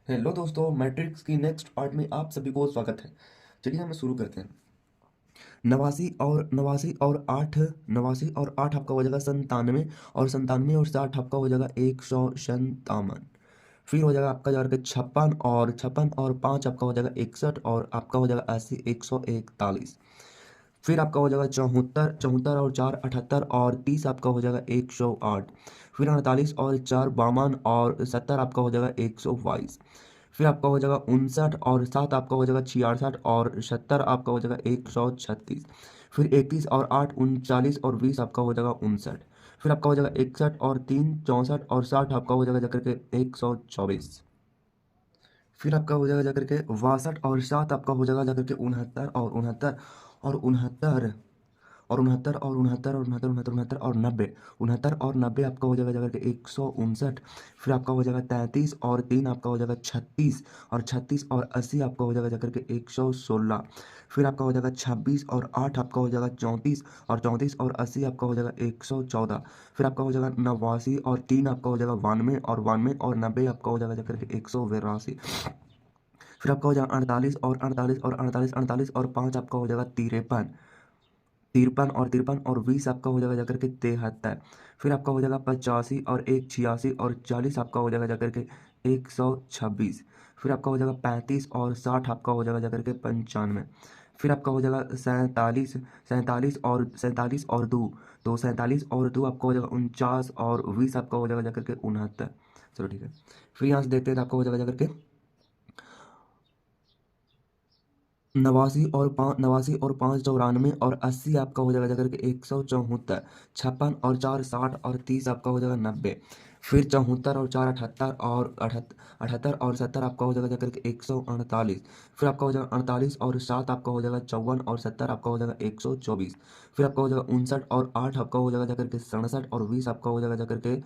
Hello दोस्तों, matrix की next part में आप सभी को स्वागत है। चलिए हमें शुरू करते हैं। नवासी और आठ आपका हो जाएगा 97, और 97 और 60 आपका हो जाएगा 157। फिर हो जाएगा आपका जाकर 56 और 5 आपका हो जाएगा 61, और आपका हो जाएगा 80 141। फिर आपका हो जाएगा 74, 74 और 4 78, और 30 आपका हो जाएगा 108। फिर 48 और 4 52, और 70 आपका हो जाएगा 122। फिर आपका हो जाएगा 59 और 7 आपका हो जाएगा 66, और 70 आपका हो जाएगा 136। फिर 31 और 8 39 और 20 आपका हो जाएगा 59। फिर आपका हो जाएगा 61 और 3 64, और 60 आपका हो जाएगा जाकर के 124। फिर आपका हो जाएगा जाकर के 62 और 7 आपका हो जाएगा जाकर के 69 और 69 और 69 और 69 और 69 और 90। 69 और 90 आपका हो जाएगा जाकर के 159। फिर आपका हो जाएगा 33 और 3 आपका हो जाएगा 36, और 36 और 80 आपका हो जाएगा जाकर के 116। फिर आपका हो जाएगा 26 और 8 आपका हो जाएगा 34, और 34 और 80 आपका हो जाएगा 114। फिर आपका हो जाएगा 89 और 3 आपका हो जाएगा 92, और 92 और 90 आपका हो जाएगा जाकर के 182। फिर आपका हो जाएगा 48 और 48 और 48 और 48 और 5 आपका हो जाएगा 53। 53 और 20 आपका हो जाएगा जाकर के 73। फिर आपका हो जाएगा 85 और 1 86 और 40 आपका हो जाएगा जाकर के 126। फिर आपका हो जाएगा 35 और 60 आपका हो जाएगा जाकर के 95। फिर आपका हो जाएगा 47 और 47 और 2 आपका हो जाएगा 49, और 20 आपका हो जाएगा जाकर के 69। चलो ठीक है। फिर यहाँ से देखते हैं तो आपका हो जाएगा जाकर के 89 और 5 आपका हो जाएगा जाकर के 174। 56 और 4 60 और 30 आपका हो जाएगा 90। फिर 74 और 4 78 और 78 और 70 आपका हो जाएगा जाकर के 148। फिर आपका हो जाएगा 48 और 7 आपका हो जाएगा 54, और 70 आपका हो जाएगा 124। फिर आपका हो जाएगा 59 और 8 आपका हो जाएगा जाकर के 67, और 20 आपका हो जाएगा जाकर के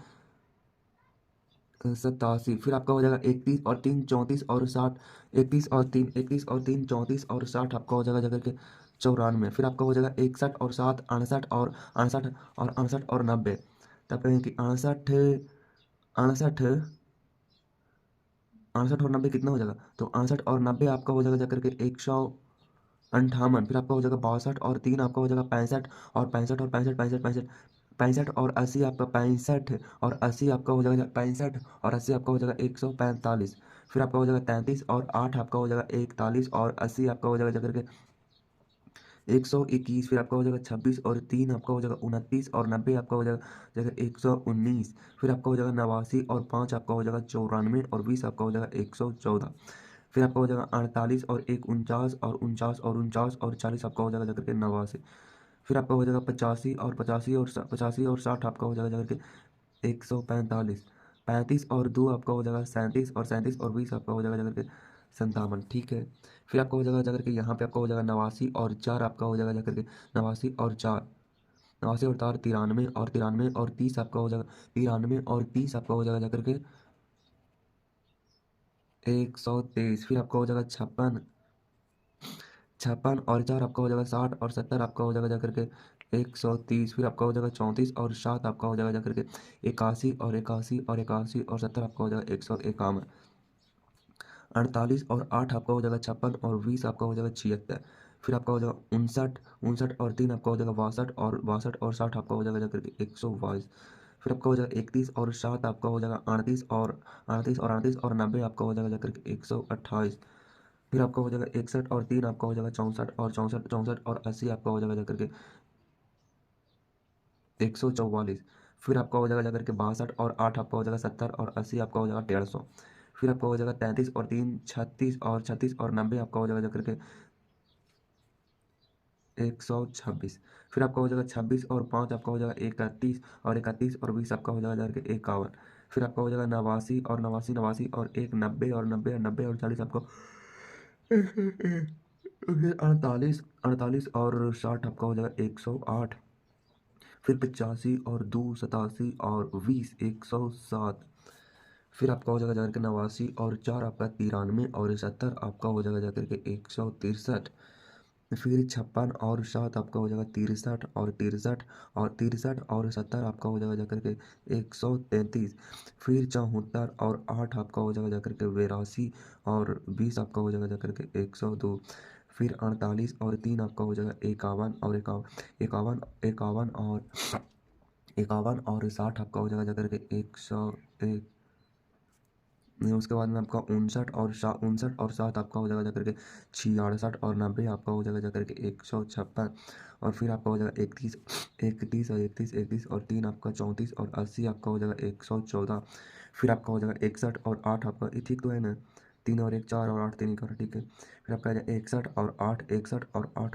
87। फिर आपका हो जाएगा 31 और 3 34 और 60। 31 और 3 34 और 60 आपका हो जाएगा जाकर के 94। फिर आपका हो जाएगा 61 और 7 68, और 68 और 68 और 68 और 90। तब कहें कि 68 68 68 और 90 कितना हो जाएगा, तो 68 और 90 आपका हो जाएगा जाकर के 158। फिर आपका हो जाएगा 62 और 3 आपका हो जाएगा 65, और 65 और 65 65 65 65 और 80 आपका 65 और 80 आपका हो जाएगा 65 और 80 आपका हो जाएगा 145। फिर आपका हो जाएगा 33 और 8 आपका हो जाएगा 41, और 80 आपका हो जाएगा जाकर के 121। फिर आपका हो जाएगा 26 और 3 आपका हो जाएगा 29, और 90 आपका हो जाएगा जाकर 119। फिर आपका हो जाएगा 89 और 5 आपका हो जाएगा 94, और 20 आपका हो जाएगा 114। फिर आपका हो जाएगा 48 और 1 49, और 49 और 40 आपका हो जाएगा जाकर के 89। फिर आपका हो जाएगा 85 और 85 और 60 आपका हो जाएगा जाकर के 145। 35 और 2 आपका हो जाएगा 37, और 37 और 20 आपका हो जाएगा जाकर के 57। ठीक है। फिर आपका हो जाएगा जाकर के यहाँ पे आपका हो जाएगा 89 और 4 आपका हो जाएगा जाकर के 89 और 4। 89 और 4 93, और 93 और 30 आपका हो जाएगा 93 और 30 आपका हो जाएगा जाकर के 123। फिर आपका हो जाएगा 56। 56 और 4 आपका हो जाएगा 60, और 70 आपका हो जाएगा जाकर के 130। फिर आपका हो जाएगा 34 और 7 आपका हो जाएगा जाकर के 81 और 81 और 81 और 70 आपका हो जाएगा 151। 48 और 8 आपका हो जाएगा 56, और 20 आपका हो जाएगा 76। फिर आपका हो जाएगा 59। 59 और 3 आपका हो जाएगा 62, और 62 और 60 आपका हो जाएगा जाकर के 122। फिर आपका हो जाएगा 31 और 7 आपका हो जाएगा 38 और 38 और 38 और 90 आपका हो जाएगा जाकर के 128। फिर आपका हो जाएगा 61 और 3 आपका हो जाएगा 64, और 64 64 और 80 आपका हो जाएगा जाकर के 144। फिर आपका हो जाएगा जाकर के 62 और 8 आपका हो जाएगा 70, और 80 आपका हो जाएगा 150। फिर आपका हो जाएगा 33 और 3 36, और 36 और 90 आपका हो जाएगा जाकर के 126। फिर आपका हो जाएगा 26 और 5 आपका हो जाएगा 31, और 31 और 20 आपका हो जाएगा जाकर के 51। फिर आपका हो जाएगा 89 और 89 और 90 और 90 और 90 और 40 आपका फिर 48 और 60 आपका हो जाएगा 108। फिर 85 और 2 87 और 20 107। फिर आपका हो जाएगा जाकर के 89 और 4 आपका 93, और 70 आपका हो जाएगा जाकर के 163। फिर 56 और 7 आपका हो जाएगा 63 और 63 और 63 और 70 आपका हो जाएगा जाकर के 133। फिर 74 और 8 आपका हो जाएगा जाकर के 82 और 20 आपका हो जाएगा जाकर के 102। फिर 48 और 3 आपका हो जाएगा 51 और 51 51 और 60 आपका हो जाएगा जाकर के 101। उसके बाद में आपका 59 और 7 आपका हो जाएगा जाकर के 66 और 90 आपका हो जाएगा जाकर के 156। और फिर आपका हो जाएगा 31 31 और 31 और 3 आपका 34 और 80 आपका हो जाएगा 114। फिर आपका हो जाएगा 61 और 8 आपका, ये ठीक तो है ना? 3 और 1 4 और 8 3 का, ठीक है। फिर आपका आ जाएगा 61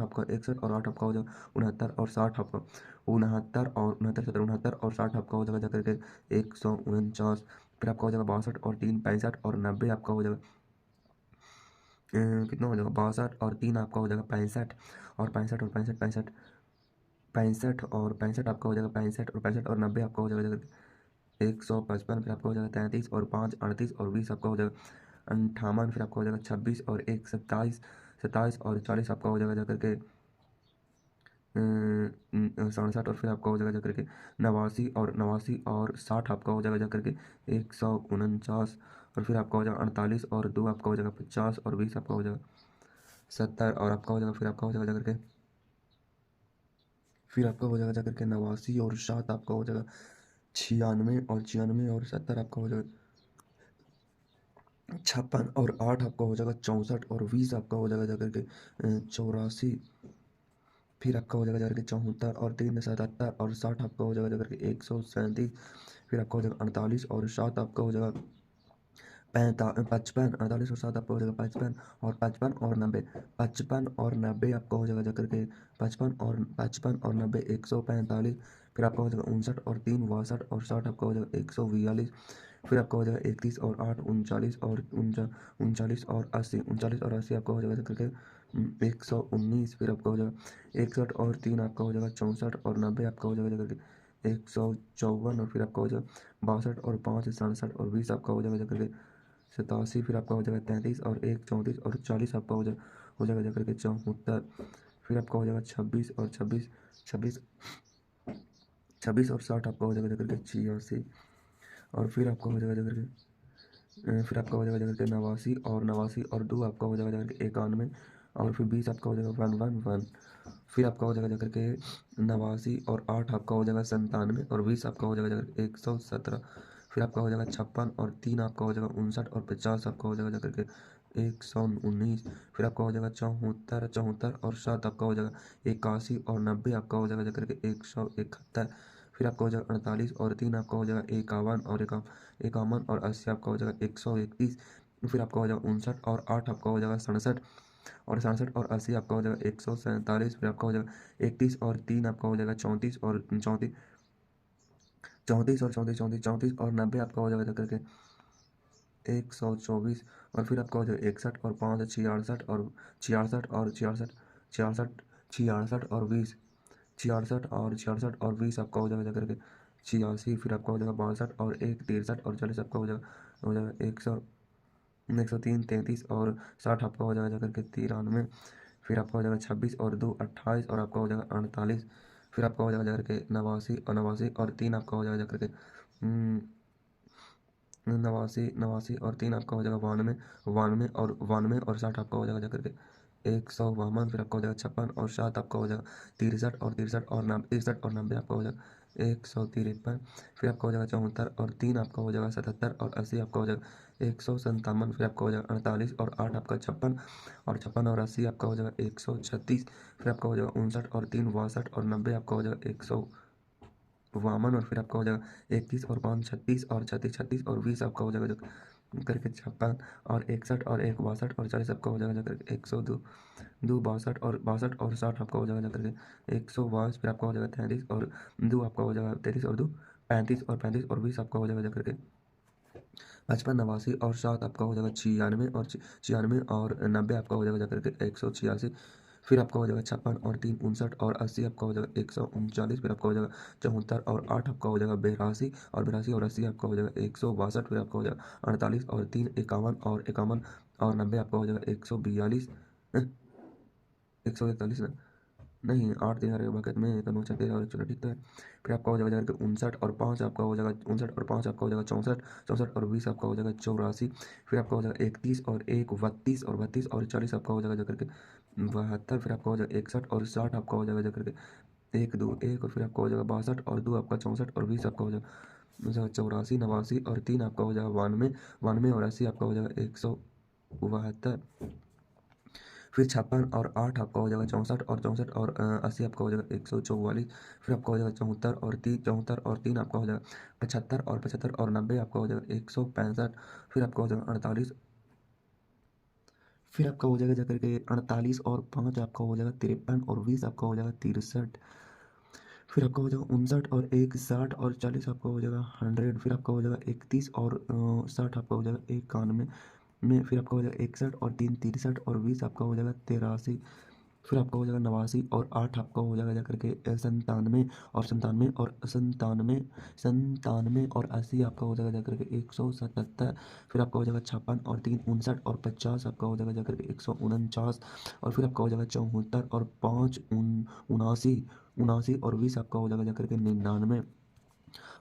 आपका 61 और 8 आपका हो जाएगा 69 और 60 आपका 69 और 60 आपका हो जाएगा जाकर के 149। फिर आपका हो जाएगा 62 और 3 65 और 90 आपका हो जाएगा कितना हो जाएगा 62 और 3 आपका हो जाएगा 65 और 65 और 65 65 65 और 65 आपका हो जाएगा 65 और 90 आपका हो जाएगा 155। फिर आपका हो जाएगा 33 और 5 38 और 20 आपका हो जाएगा 58। फिर आपका हो जाएगा 26 और 1 27 27 और 40 आपका हो जाएगा जाकर के 67। और फिर आपका हो जाएगा जाकर के 89 और 60 आपका हो जाएगा जाकर के 149। और फिर आपका हो जाएगा 48 और 2 आपका हो जाएगा 50 और 20 आपका हो जाएगा 70। और आपका हो जाएगा फिर आपका हो जाएगा जाकर के 89 और 7 आपका हो जाएगा 96 और 70 आपका हो जाएगा 56 और 8 आपका हो जाएगा 64 और 20 आपका हो जाएगा जाकर के 84। फिर आपका हो जाएगा जाकर के 74 और 3 77 और 60 आपका हो जाएगा जाकर के 137। फिर आपका हो जाएगा 48 और 7 आपका हो जाएगा 55 48 और 7 आपका हो जाएगा 55 और 55 और 90 55 और 90 आपका हो जाएगा जाकर के 55 और 90 145। फिर आपका हो जाएगा 59 और 3 62 और 60 आपका हो जाएगा 142। फिर आपका हो जाएगा 31 और 8 39 और 39 और 80 आपका हो जाएगा जाकर के 119। फिर आपका हो जाएगा 61 और 3 आपका हो जाएगा 64 और 90 आपका हो जाएगा जाकर के 154। और फिर आपका हो जाएगा 62 और 5 67 और 20 आपका हो जाएगा जाकर के 87। फिर आपका हो जाएगा 33 और 1 34 और 40 आपका हो जाएगा जाकर के 74। फिर आपका हो जाएगा 26 26 और 60 आपका हो जाएगा जाकर के 86। और फिर आपका हो जाएगा जाकर के फिर आपका हो जाएगा जाकर के 89 और 2 आपका हो जाएगा जाकर के 91। और फिर 20 आपका हो जाएगा 111। फिर आपका हो जाएगा जाकर के 89 और 8 आपका हो जाएगा 97 और 20 आपका हो जाएगा जाकर के 117। फिर आपका हो जाएगा 56 और 3 आपका हो जाएगा 59 और 50 आपका हो जाएगा जाकर के 119। फिर आपका हो जाएगा 74 और 7 आपका हो जाएगा 81 और 90 आपका हो जाएगा जाकर के 171। फिर आपका हो जाएगा 48 और 3 आपका हो जाएगा 51 और 80 आपका हो जाएगा 131। फिर आपका हो जाएगा 59 और 8 आपका हो जाएगा 67 और 67 और 80 आपका हो जाएगा 147। फिर आपका हो जाएगा 31 और 3 आपका हो जाएगा 34 और 34 34 और 90 आपका हो जाएगा जाकर के 124। और फिर आपका हो जाएगा 61 और 5 66 और 66 और 20 66 और 20 आपका हो जाएगा जाकर के 86। फिर आपका हो जाएगा 62 और 1 63 और 40 आपका हो जाएगा 103 33 और 60 आपका हो जाएगा जाकर के 93। फिर आपका हो जाएगा 26 और 2 28 और आपका हो जाएगा 48। फिर आपका हो जाएगा जाकर के 89 और 3 आपका हो जाएगा जाकर के 89 और 3 आपका हो जाएगा 92 और 60 आपका हो जाएगा जाकर के 152। फिर आपका हो जाएगा 56 और 7 आपका हो जाएगा 63 और 90 आपका हो जाएगा 153। फिर आपका हो जाएगा 74 और 3 आपका हो जाएगा 77 और 80 आपका हो जाएगा 157। फिर आपका हो जाएगा 48 और 8 आपका 56 और 80 आपका हो जाएगा 136। फिर आपका हो जाएगा 59 और 3 62 और 90 आपका हो जाएगा 152। और फिर आपका हो जाएगा 31 और 5 36 और 36 और 20 आपका हो जाएगा जो करके 56 और 61 और 1 62 और 40 आपका हो जाएगा जाकर 102 2 62 और 60 आपका हो जाएगा जाकर के 122। फिर आपका हो जाएगा 33 और 2 आपका हो जाएगा 33 और 2 35 और 20 आपका हो जाएगा जाकर के 55 89 और 7 आपका हो जाएगा 96 और 90 आपका हो जाएगा जाकर के 186। फिर आपका हो जाएगा 56 और 3 59 और 80 आपका हो जाएगा 139। फिर आपका हो जाएगा 74 और 8 आपका हो जाएगा 82 और 80 आपका हो जाएगा 162। फिर आपका हो जाएगा 48 और 3 51 और 90 आपका हो जाएगा 142। 141 ना, नहीं 8 3 हज़ार बकेट में एक 9 छक्के और चलो ठीक तो है। फिर आपका हो जाएगा इधर के 59 और 5 आपका हो जाएगा 59 और 5 आपका हो जाएगा 64, 64 और 20 आपका हो जाएगा 84। फिर आपका हो जाएगा 31 और 1 32 और 32 और 40 आपका हो जाएगा जाकर के 72। फिर आपका हो जाएगा 61 और 60 आपका हो जाएगा जाकर के 1 2 1 और फिर आपका हो जाएगा 62 और 2 आपका 64 और 20 आपका हो जाएगा 84 89 और 3 आपका हो जाएगा 92 92 और 80 आपका हो जाएगा 172। फिर 56 और 8 आपका हो जाएगा 64 और 80 आपका हो जाएगा 144। फिर आपका हो जाएगा 74 और 3 आपका हो जाएगा 75 और 90 आपका हो जाएगा 165। फिर आपका हो जाएगा 48। फिर आपका हो जाएगा जाकर के 48 और 5 आपका हो जाएगा 53 और 20 आपका हो जाएगा 63। फिर आपका हो जाएगा 59 और 1 60 और 40 आपका हो जाएगा 100। फिर आपका हो जाएगा 31 और 60 आपका हो जाएगा 91 में। फिर आपका हो जाएगा 61 और 3 63 और 20 आपका हो जाएगा 83। फिर आपका हो जाएगा 89 और 8 आपका हो जाएगा जाकर के 97 और 97 और 80 आपका हो जाएगा जाकर के 177। फिर आपका हो जाएगा 56 और 3 59 और 50 आपका हो जाएगा जाकर के 149। और फिर आपका हो जाएगा 74 और 5 उनासी उनासी और 20 आपका हो जाएगा जाकर के 99।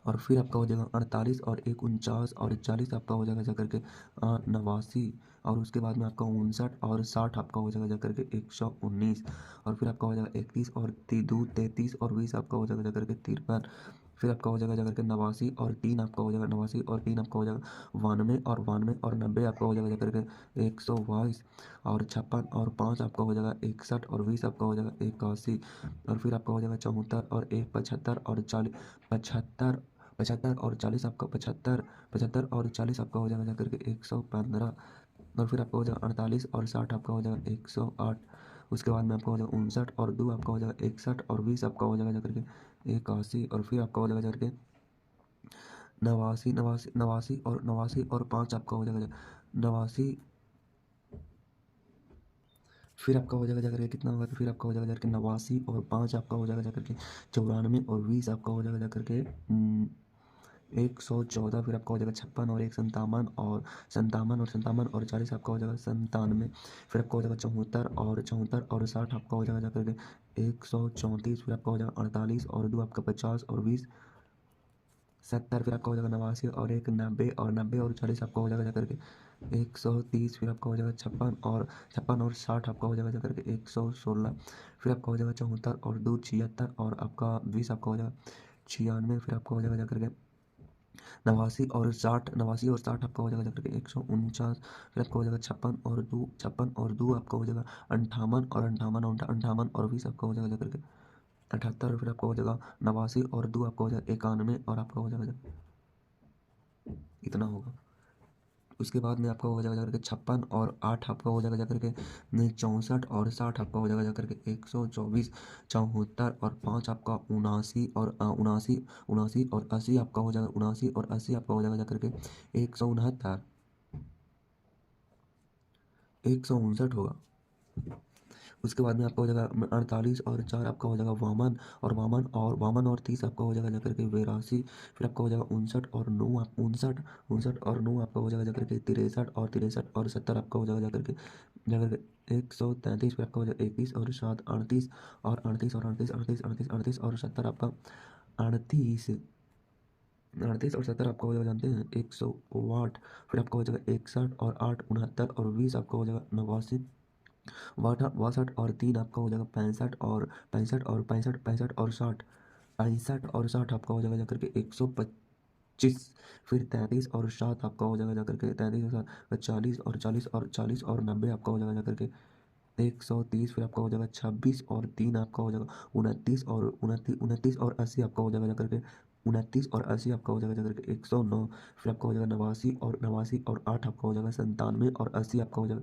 और फिर आपका हो जाएगा 48 और 1 49 और 40 आपका हो जाएगा जाकर के 89। और उसके बाद में आपका 59 और 60 आपका हो जाएगा जाकर के 119। और फिर आपका हो जाएगा 31 और 33 और 20 आपका हो जाएगा जाकर के 53। फिर आपका हो जाएगा जाकर के 89 और 3 आपका हो जाएगा 89 और 3 आपका हो जाएगा 92 और 90 आपका हो जाएगा जाकर के 122। और 56 और 5 आपका हो जाएगा 61 और 20 आपका हो जाएगा 81। और फिर आपका हो जाएगा 74 और 1 75 और 40 75 75 और 40 आपका 75 75 और 40 आपका हो जाएगा जाकर के 115। और फिर आपका हो जाएगा 48 और 60 आपका हो जाएगा 108। उसके बाद में आपका हो जाएगा 59 और 2 आपका हो जाएगा 61 और 20 आपका हो जाएगा जाकर के 81। और फिर आपका हो जाएगा जाकर के 89 और 5 आपका हो जाएगा 89। फिर आपका हो जाएगा जाकर के कितना होगा, तो फिर आपका हो जाएगा जाकर के 89 और 5 आपका हो जाएगा जाकर के 94 और 20 आपका हो जाएगा जाकर के 114। फिर आपका हो जाएगा 56 और 1 संतावन और 40 आपका हो जाएगा 97। फिर आपका हो जाएगा 74 और 60 आपका हो जाएगा जाकर के 134। फिर आपका हो जाएगा 48 और 2 आपका 50 और 20 70। फिर आपका हो जाएगा 89 और 1 90 और 40 आपका हो जाएगा जाकर के 130। फिर आपका हो जाएगा 56 और 60 आपका हो जाएगा जाकर के 116। फिर आपका हो जाएगा 74 और 2 76 और आपका 20 आपका हो जाएगा 96। फिर आपका हो जाएगा जाकर के 89 और 60 आपका हो जाएगा जाकर के 149। फिर आपका हो जाएगा 56 और 2 आपका हो जाएगा 58 और 20 आपका हो जाएगा जाकर के 78। फिर आपका हो जाएगा 89 और 2 आपका हो जाएगा 91 और आपका हो जाएगा इतना होगा। उसके बाद में आपका हो जाएगा जाकर के 56 और 8 आपका हो जाएगा जाकर के 64 और 60 आपका हो जाएगा जाकर के 124। 74 और 5 आपका 79 और 80 आपका हो जाएगा 79 और 80 आपका हो जाएगा जाकर के 169 159 होगा। उसके बाद में आपका हो जाएगा 48 और 4 आपका हो जाएगा वामन और 30 आपका हो जाएगा जाकर के 82। फिर आपका हो जाएगा 59 और 9 आपका हो जाएगा जाकर के 63 और 70 आपका हो जाएगा जाकर के 133। फिर आपका हो जाएगा 21 और 7 38 और 70 आपका 38 38 और 70 आपका हो जाएगा जानते हैं 108। फिर आपका हो जाएगा 61 और 8 69 और 20 आपका हो जाएगा 89 62 और 3 आपका हो जाएगा 65 और 60 आपका हो जाएगा जाकर के 125। फिर 33 और 7 आपका हो जाएगा जाकर के 33 और 7 40 और 90 आपका हो जाएगा जाकर के 130। फिर आपका हो जाएगा 26 और 3 आपका हो जाएगा 29 और 80 आपका हो जाएगा जाकर के 29 और 80 आपका हो जाएगा जाकर के 109। फिर आपका हो जाएगा 89 और 8 आपका हो जाएगा 97 और 80 आपका हो जाएगा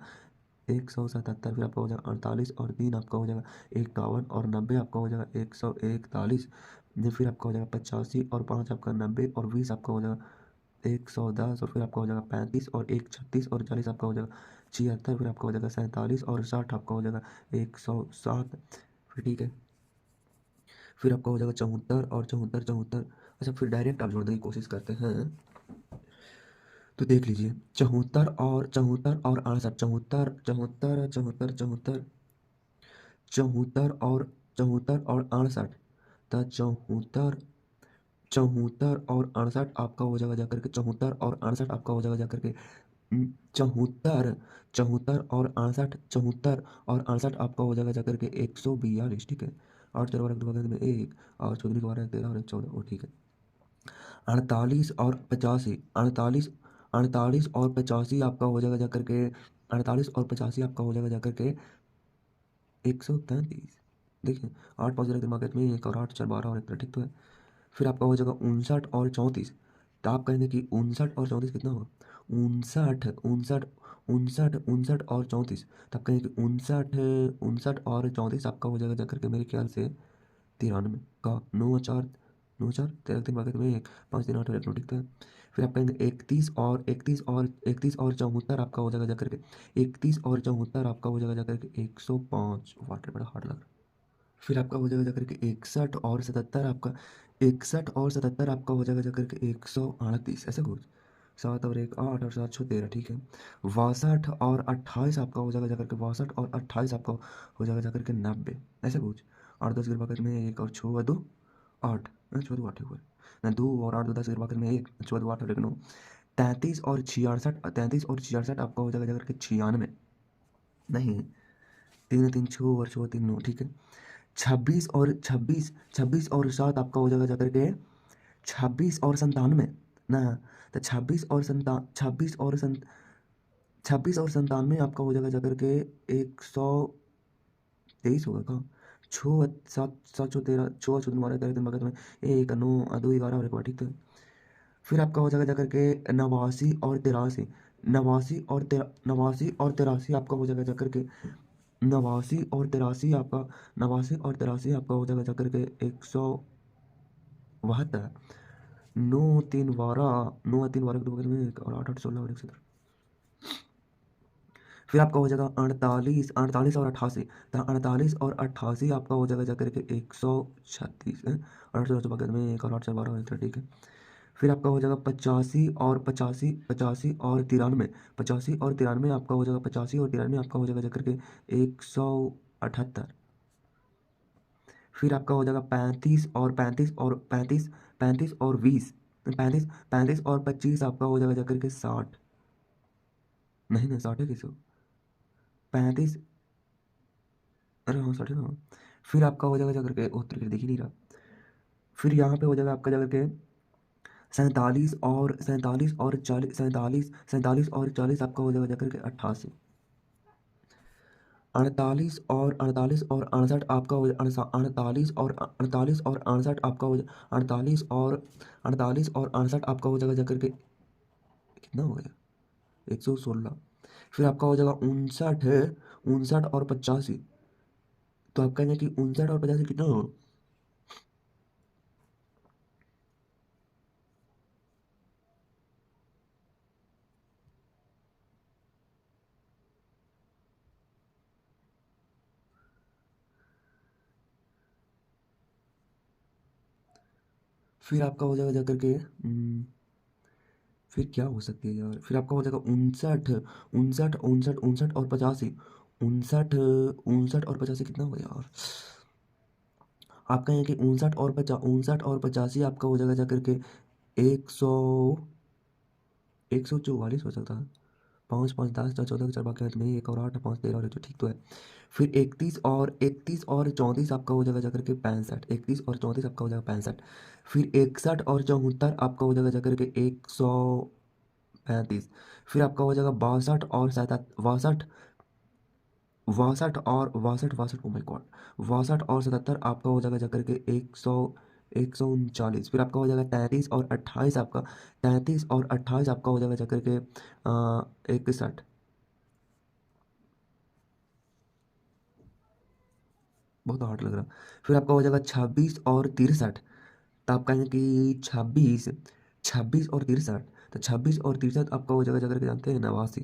177। फिर आपका हो जाएगा 48 और 3 आपका हो जाएगा 51 और 90 आपका हो जाएगा 141। फिर आपका हो जाएगा 85 और 5 आपका 90 और 20 आपका हो जाएगा 110। और फिर आपका हो जाएगा 35 और 1 36 और 40 आपका हो जाएगा 76। फिर आपका हो जाएगा 47 और 60 आपका हो जाएगा 107। फिर ठीक है। फिर आपका हो जाएगा 74 अच्छा फिर डायरेक्ट आप जोड़ने की कोशिश करते हैं तो देख लीजिए 74 और 68 और 68 74 74 74 74 चौहत्तर और 68, तो चौहत्तर और 68 आपका हो जाएगा जाकर के 74 और 68 आपका हो जाएगा जाकर के 74, 74 और 68 आपका हो जाएगा जाकर के 142, ठीक है। 8 4 12 में 1 और 14 12 13 और 14, वो ठीक है। 48 और 85, 48 और 85 आपका हो जाएगा जाकर के 48 और 85 आपका हो जाएगा जाकर के 133। देखिए 8 5 दिमाग में 1 और 8 4 12 और एक, ठीक तो है। फिर आपका हो जाएगा 59 और 34, तो आप कहेंगे कि 59 और 34 कितना होगा? 59 तो आप कहेंगे कि 59 और 34 आपका हो जाएगा जाकर के मेरे ख्याल से 93 का 9 4 में 1 5 3 8 एक, ठीक है। फिर आप कहेंगे 31 और 74 आपका हो जाएगा जाकर के 31 और 74 आपका हो जाएगा जाकर के 105 वाटर, बड़ा हार्ड लग रहा है। फिर आपका हो जाएगा जाकर के 61 और 77 आपका हो जाएगा जाकर के 138, ऐसा कुछ। 7 और 1 8 और 7 6 13, ठीक है। 62 और 28 आपका हो जाएगा जाकर के 62 और 28 आपका हो जाएगा जाकर के 90, ऐसा कुछ। 8 10 गिर में 1 और 6 2 8, 6 2 8 हुआ ना, 2 और 8 2 10 गिर में 1 6 2 8 और 1 9। 33 और 66 आपका हो जाएगा जाकर के 96, नहीं 3 3 6 और 6 3 9, ठीक है। 26 और 7 आपका हो जाएगा जाकर के 26 और 97 ना, तो 26 और 97 आपका हो जाएगा जाकर के 123 होगा का। 6 7 7 6 13 6 6 12 13 13 में 1 9 2 11 और एक बार, ठीक है। फिर आपका हो जाएगा जाकर के 89 और 83, 89 और 83 आपका हो जाएगा जाकर के 89 और 83 आपका हो जाएगा जाकर के 172। 9 3 12, 9 3 12 के बगल में 1 और 8 8 16 और 1 फिर आपका हो जाएगा 48 और 88, तो 48 और 88 आपका हो जाएगा जाकर के 136 है। 8 बगल में 1 और 8 12 और 1, ठीक है। फिर आपका हो जाएगा 85 और 93, 85 और 93 आपका हो जाएगा 85 और 93 आपका हो जाएगा जाकर के 178। फिर आपका हो जाएगा 35 और 20, 35 और 25 आपका हो जाएगा जाकर के 60, नहीं नहीं 60 है किसको 35, अरे हाँ 60 ना। फिर आपका हो जाएगा जाकर के उत्तर दिख ही नहीं रहा। फिर यहाँ पे हो जाएगा आपका जाकर के 47 और 40 आपका हो जाएगा जाकर के 88। 48 और 68 आपका हो 48 और 68 आपका हो 48 और 68 आपका हो जाएगा जाकर के कितना हो गया 116। फिर आपका हो जाएगा 59 और 85, तो आप कहेंगे कि 59 और 85 कितना हो? फिर आपका हो जाएगा जाकर के फिर क्या हो सकती है यार, फिर आपका हो जाएगा 59 और 85 कितना होगा यार? आप कहें कि 59 और 85 आपका हो जाएगा जाकर के 144 हो सकता है। 5 5 10 4 14 4 बाकी में 1 और 8 5 13 और 1, ठीक तो है। फिर 31 और 34 आपका हो जाएगा जाकर के 65, 31 और 34 आपका हो जाएगा 65। फिर 61 और 74 आपका हो जाएगा जाकर के 135। फिर आपका हो जाएगा 62 और 77 ओ माय गॉड 62 और 77 आपका हो जाएगा जाकर के 139। फिर आपका हो जाएगा 33 और 28 आपका 33 और 28 आपका हो जाएगा जाकर के 61, बहुत हार्ड लग रहा। फिर आपका हो जाएगा 26 और 63, तो आप कहेंगे कि 26 और 63, तो 26 और 63 आपका हो जाएगा जाकर के जानते हैं 89।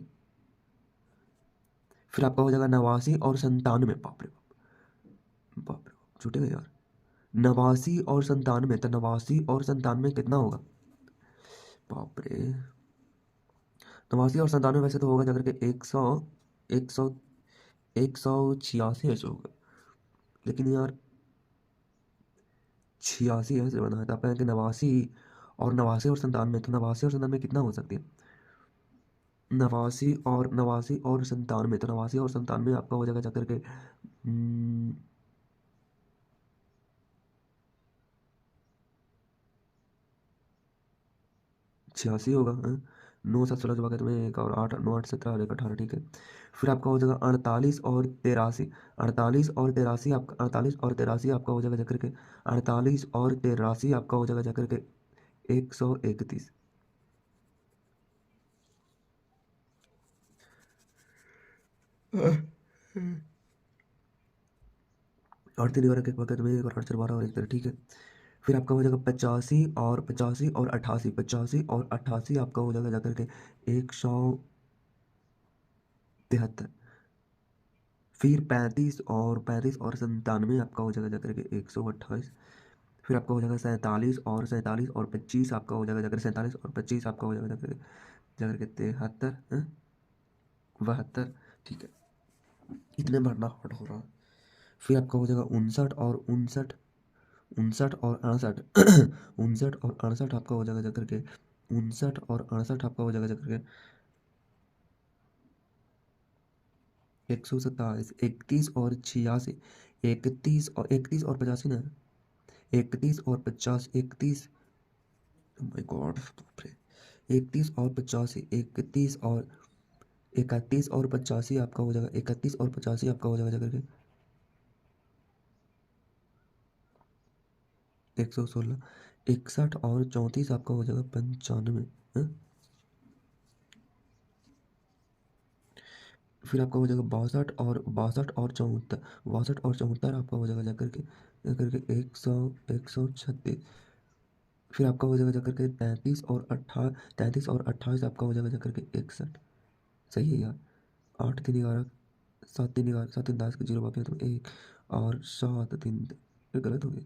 फिर आपका हो जाएगा 89 और 97, बाप रे बाप रे बाप छूटेगा यार। 89 और 97, तो 89 और 97 कितना होगा? बाप रे 89 और 97 वैसे तो होगा जाकर के 100 100 186 ऐसे होगा। लेकिन यार 86 ऐसे बना है, तो आप कहेंगे 89 और 97 तो 89 और 97 कितना हो सकती है? 89 और 97 तो 89 और 97 आपका हो जाएगा जाकर के 86 होगा, हाँ। 9 7 16 जो तुम्हें एक और 8 9 8 17 और 1 18, ठीक है। फिर आपका हो जाएगा 48 और 83। 48 और 83 आपका हो जाएगा जाकर के 48 और 83 आपका हो जाएगा जाकर के 131। और 3 बार एक वक्त में एक और 8 4 12 और एक तरह, ठीक है। फिर आपका हो जाएगा 85 और 88। 85 और 88 आपका हो जाएगा जाकर के 173। फिर 35 और 97 आपका हो जाएगा जाकर के 128। फिर आपका हो जाएगा 47 और 25 आपका हो जाएगा जाकर 47 और 25 आपका हो जाएगा जाकर के 73, 72, ठीक है। इतने भरना हट हो रहा है। फिर आपका हो जाएगा 59 और 69। 59 और 68 आपका हो जाएगा जाकर के 59 और 68 आपका हो जाएगा जाकर के 127। 31 और 86। 31 और 85 ना, 31 और 50, 31, माय गॉड, 31 और 85, 31 और 81 और 85 आपका हो जाएगा, 31 और 85 आपका हो जाएगा जाकर के 116। 61 और 34 आपका हो जाएगा 95, हाँ? फिर आपका हो जाएगा 62 और 74। 62 और 74 आपका हो जाएगा जाकर के 136। फिर आपका हो जाएगा जाकर के 33 और 28 आपका हो जाएगा जाकर के 61। सही है यार। 8 3 11, 7 3 11, 7 3 10 के 0 बाकी है तो 1 और 7 3, ये गलत हो गई,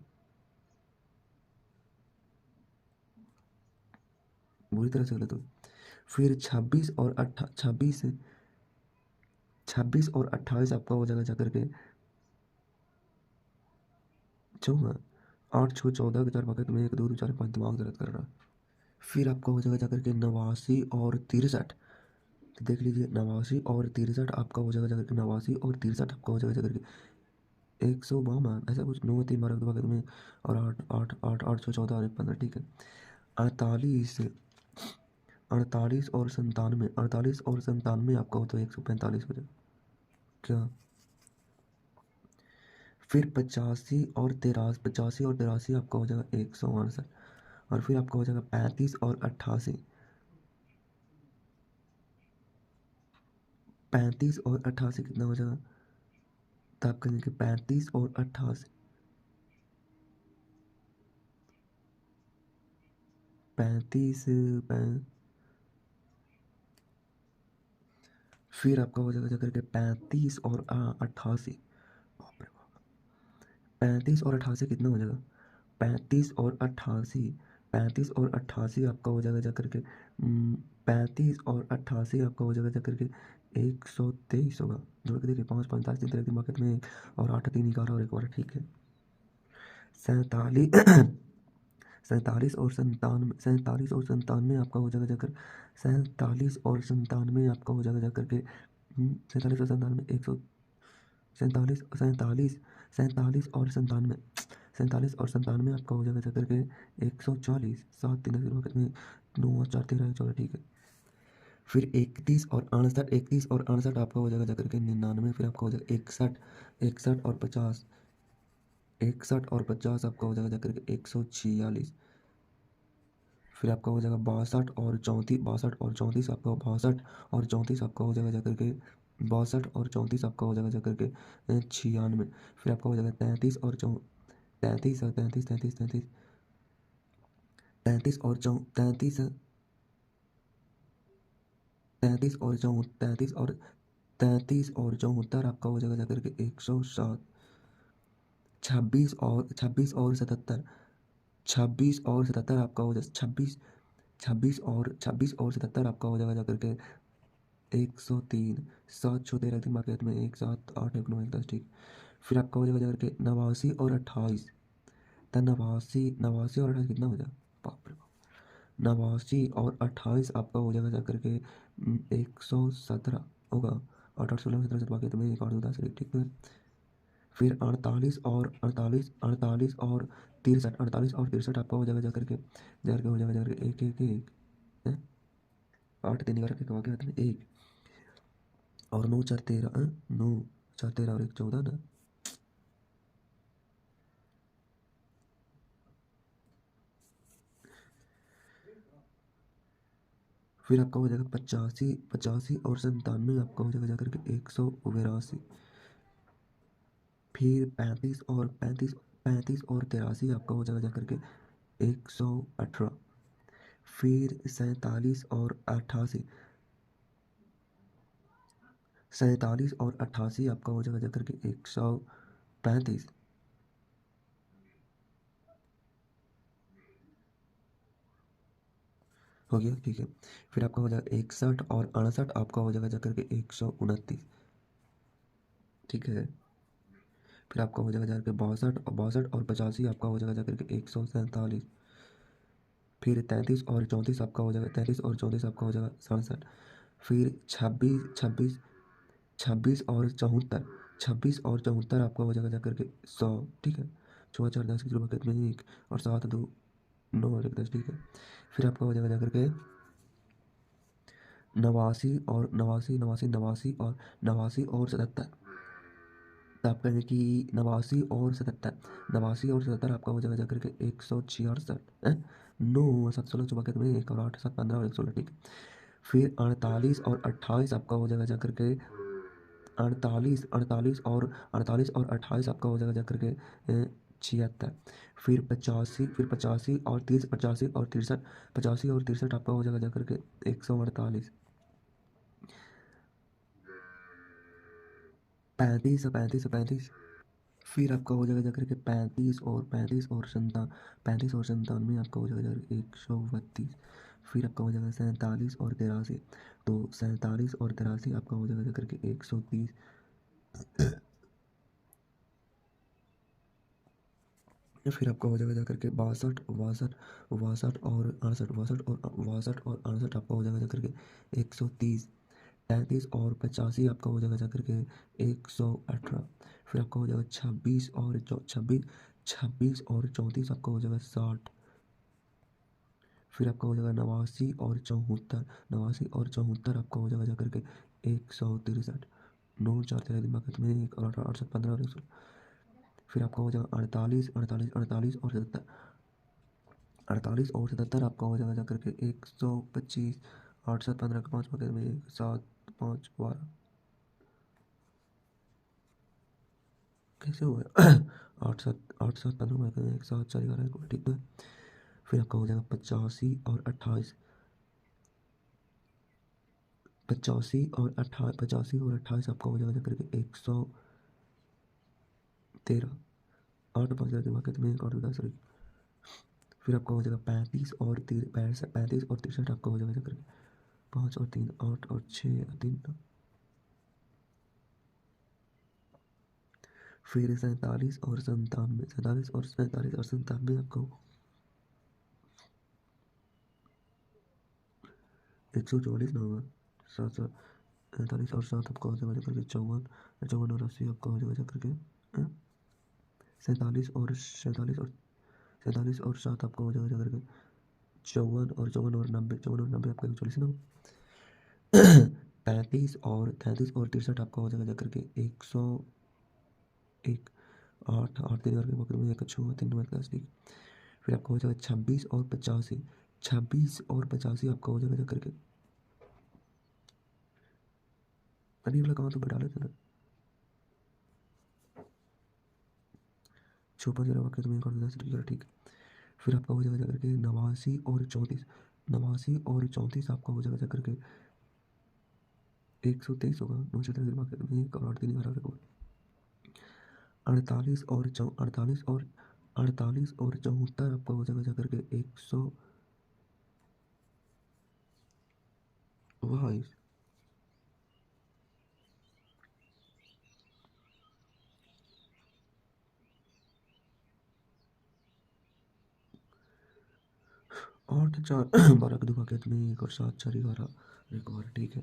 बुरी तरह से गलत हो गई। फिर 26 और 28 आपका हो जाएगा जाकर के 14। 8 6 14 के 4 बाकी में 1 2 4 5 दिमाग दर्द कर रहा है। फिर आपका हो जाएगा जाकर के 89 और 63। तो देख लीजिए 89 और 63 आपका हो जाएगा जाकर के 89 और 63 आपका हो जाएगा जाकर के 152, ऐसा कुछ 9 3 12 के बाद में और 8 8 8 8 6 14 और 1 15, ठीक है। 48 48 और 97 आपका होता है 145 हो जाएगा क्या। फिर 85 और 83 आपका हो जाएगा 168। और फिर आपका हो जाएगा 35 और 88। 35 और 88 कितना हो जाएगा, तो आप कहेंगे 35 और 88। 35 फिर आपका हो जाएगा जाकर के 35 और 88। 35 और 88 कितना हो जाएगा, 35 और 88। 35 और 88 आपका हो जाएगा जाकर के 35 और 88 आपका हो जाएगा जाकर के 123 होगा। जोड़ के देखिए 5 5 10 3 3 बाकी में और 8 3 11 और 1 बार, ठीक है। 47 47 और 97 आपका हो जाएगा जाकर 47 और 97 आपका हो जाएगा जाकर के 47 और 97 147 47 और 97 47 और 97 आपका हो जाएगा जाकर के 140। 7 3 में 9 4 13 14, ठीक है। फिर 31 और 68 आपका हो जाएगा जाकर के 99। फिर आपका हो जाएगा 61। 61 और 50 61 और 50 आपका हो जाएगा जाकर के 146। फिर आपका हो जाएगा 62 और 34 आपका 62 और 34 आपका हो जाएगा जाकर के 62 और 34 आपका हो जाएगा जाकर के 96। फिर आपका हो जाएगा 33 और 74 आपका हो जाएगा जाकर के 107। 26 और 77। 26 और 77 आपका हो जाए 26 और 77 आपका हो जाएगा जाकर के 103। 7 6 13 3 बाकी में 1 7 8 1 9 1 10, ठीक। फिर आपका हो जाएगा जाकर के 89 और 28, तो 89 और 28 कितना हो जाएगा, बाप रे बाप, 89 और 28 आपका हो जाएगा जाकर के 117 होगा। 8 8 16 17 से बाकी तुम्हें एक और 10, ठीक है। फिर 48 और 63 आपका हो जाएगा जाकर के हो जाएगा जाकर के एक एक एक है? 8 3 11 के बाकी में एक और 9 4 13, 9 4 13 और 1 14 ना। फिर आपका हो जाएगा 85 और 97 आपका हो जाएगा जाकर के 182। फिर 35 और 83 आपका हो जाएगा जाकर के 118। फिर 47 और 88 आपका हो जाएगा जाकर के 135। हो गया, ठीक है। फिर आपका हो जाएगा 61 और 68 आपका हो जाएगा जाकर के 129, ठीक है। फिर आपका हो जाएगा जाकर के 62 और 85 आपका हो जाएगा जाकर के 147। फिर 33 और 34 आपका हो जाएगा, 33 और 34 आपका हो जाएगा 67। फिर 26 और 74 आपका हो जाएगा जाकर के 100, ठीक है। 4 4 10 की बकेट में 1 और 7 2 9 और 1 10, ठीक है। फिर आपका हो जाएगा जाकर के 89 और 77। तो आप कहेंगे कि 89 और 77 आपका हो जाएगा जाकर के 166 है। 9 7 16 बकेट में 1 और 8 7 15 और 1 16, ठीक है। फिर 48 और 28 आपका हो जाएगा जाकर के 48 और 28 आपका हो जाएगा जाकर के 76। फिर 85 और 63 आपका हो जाएगा जाकर के 148। 35 फिर आपका हो जाएगा जाकर के 35 और 97 आपका हो जाएगा जाकर 132। फिर आपका हो जाएगा 47 और 83, तो 47 और 83 आपका हो जाएगा जाकर के 130। फिर आपका हो जाएगा जाकर के 62 62 62 और 68 आपका हो जाएगा जाकर के 130। 33 और 85 आपका हो जाएगा जाकर के 118। फिर आपका हो जाएगा 26 और 34 आपका हो जाएगा 60। फिर आपका हो जाएगा 89 और 74 आपका हो जाएगा जाकर के 163। 9 4 13 दिमाग में 1 और 8 7 15 और 116। फिर आपका हो जाएगा 48 और 77 आपका हो जाएगा जाकर के 125। 8 7 15 के 5 बगैर में 1 7 5 12 कैसे हुआ 8 7 15 में 1 7 4 11, ठीक है। फिर आपका हो जाएगा 85 और 28। 85 और 28 आपका हो जाएगा जाकर के 113। 8 5 दिमाग में 1 और 10। फिर आपका हो जाएगा 35 और 63 आपका हो जाएगा जाकर के 5 और 3 8 और 6 3। फिर 47 और 97 आपको 144 ना होगा। 47 और 7 आपका हो जाएगा जाकर के 54 और 80 आपका हो जाएगा जाकर के 47 और 7 आपका हो जाएगा जाकर के 54 और 54 और 90 आपका 140 ना। 35 और 33 और 63 आपका हो जाएगा जाकर के 101। 8 8 3 करके पकड़ में 1 छुआ 3 नंबर का 10। फिर आपका हो जाएगा 26 और 85 आपका हो जाएगा जाकर के अरे वाला कहाँ तो बढ़ा लेते ना छुपा जरा वाक्य तुम्हें कर 10, ठीक। फिर आपका हो जाएगा जाकर के 89 और 34 आपका हो जाएगा जाकर के 123 होगा। 9 से 3 वाक्य तुम्हें 1 और 8 3 हरा रखो। 48 और 74 आपका हो जाएगा जाकर के 122। 8 4 12 के 2 भागे में 1 और 7 4 11 एक और, ठीक है।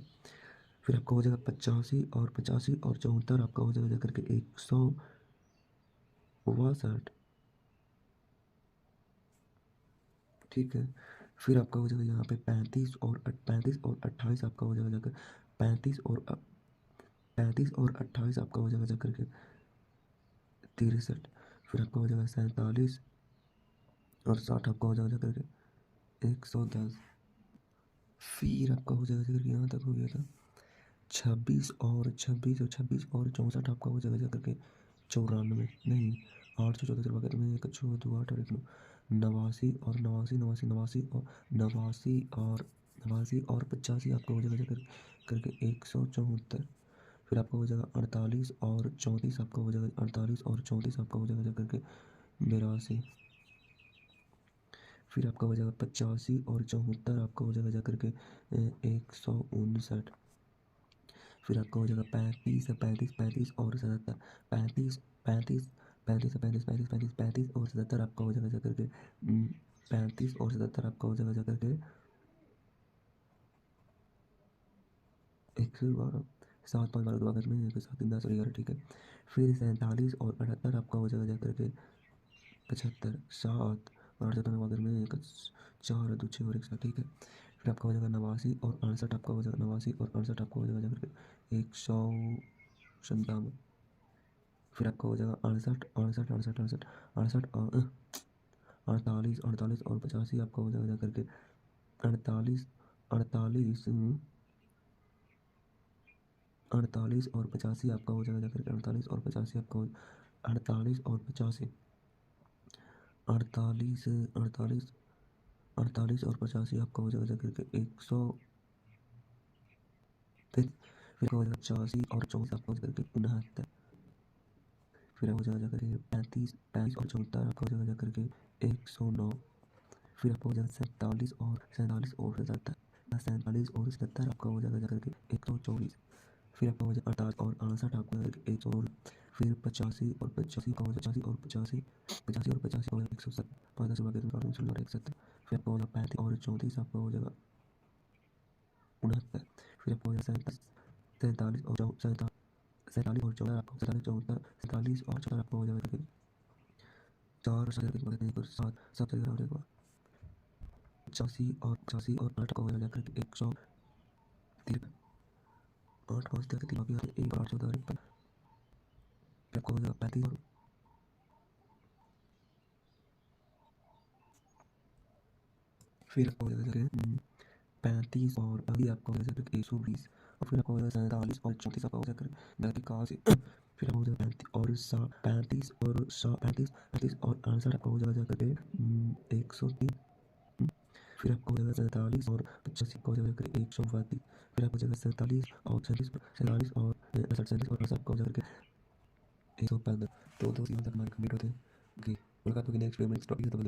फिर आपका हो जाएगा 85 और 74 आपका हो जाएगा जाकर के 162, ठीक है। फिर आपका हो जाएगा यहाँ पे 35 और 28 आपका हो जाएगा जाकर 35 और 28 आपका हो जाएगा जाकर के 63। फिर आपका हो जाएगा 47 और 60 आपका हो जाएगा जाकर के 110। फिर आपका हो जाएगा जाकर के यहाँ तक हो गया था 26 और 64 आपका हो जाएगा जाकर के 94, नहीं 814 वगैरह में 1 6 2 8 और 1 9 89 और 85 आपका हो जाएगा जाकर करके 174। फिर आपका हो जाएगा 48 और 34 आपका हो जाएगा 48 और 34 आपका हो जाएगा जाकर के 82। फिर आपका हो जाएगा 85 और 74 आपका हो जाएगा जाकर के 159। फिर आपका हो जाएगा 35 और 77, 35 और 77 आपका हो जाएगा जाकर के 35 और 77 आपका हो जाएगा जाकर के 112, 7 5 12 2 में 1 7 3 10 और 11, ठीक है। फिर 47 और 78 आपका हो जाएगा जाकर के 75, 7 और 78 में 1 4 2 6 और 1 7, ठीक है। फिर आपका हो जाएगा 89 और 68 आपका हो जाएगा 89 और 68 आपका हो जाएगा जाकर के 197। फिर आपका हो जाएगा 48 और 85 आपका हो जाएगा जाकर के 48 48 48 और 85 आपका हो जाएगा जाकर के 48 और 85 आपका 48 और 85 48 48 48 और 85 आपका हो जाएगा जाकर के 100। फिर हो जाएगा 85 और 34 आपका हो जाएगा 69। फिर हो जाएगा जाकर के 35 35 और 74 आपका हो जाएगा जाकर के 109। फिर आपका हो जाएगा 47 और 77 आपका हो जाएगा जाकर के 124। फिर आपका हो जाएगा 48 और 68 आपका हो जाएगा 116। फिर 85 और 85 का हो जाएगा 85 और 85 का हो जाएगा 170, 5 10 रुपये 170। फिर आपका हो जाएगा 35 और 34 आपका हो जाएगा 69। फिर आपका हो जाएगा 47 और 14 47 और 14 आपका 47 और 14 आपका हो जाएगा 4 7 7 और एक बार 85 और 8 का हो जाएगा 153, 8 5 3 3 बाकी 1 8 14 1 आपका हो जाएगा 35 और फिर आपका हो जाएगा 35 और अभी आपका हो जाएगा 120 और फिर आपका हो जाएगा 47 और 34 आपका हो जाएगा जाके कहाँ से फिर आपका हो जाएगा 35 और 68 आपका हो जाएगा जाकर के 103। फिर आपको हो जाएगा 47 और 85 आपका हो जाएगा 132। फिर आपको हो जाएगा 47 और 68 आपका हो जाएगा 115। तो दोस्त यहाँ तक हमारे कंप्लीट होते हैं। ओके, मुलाकात होगी नेक्स्ट वीडियो में, नेक्स्ट टॉपिक है, तो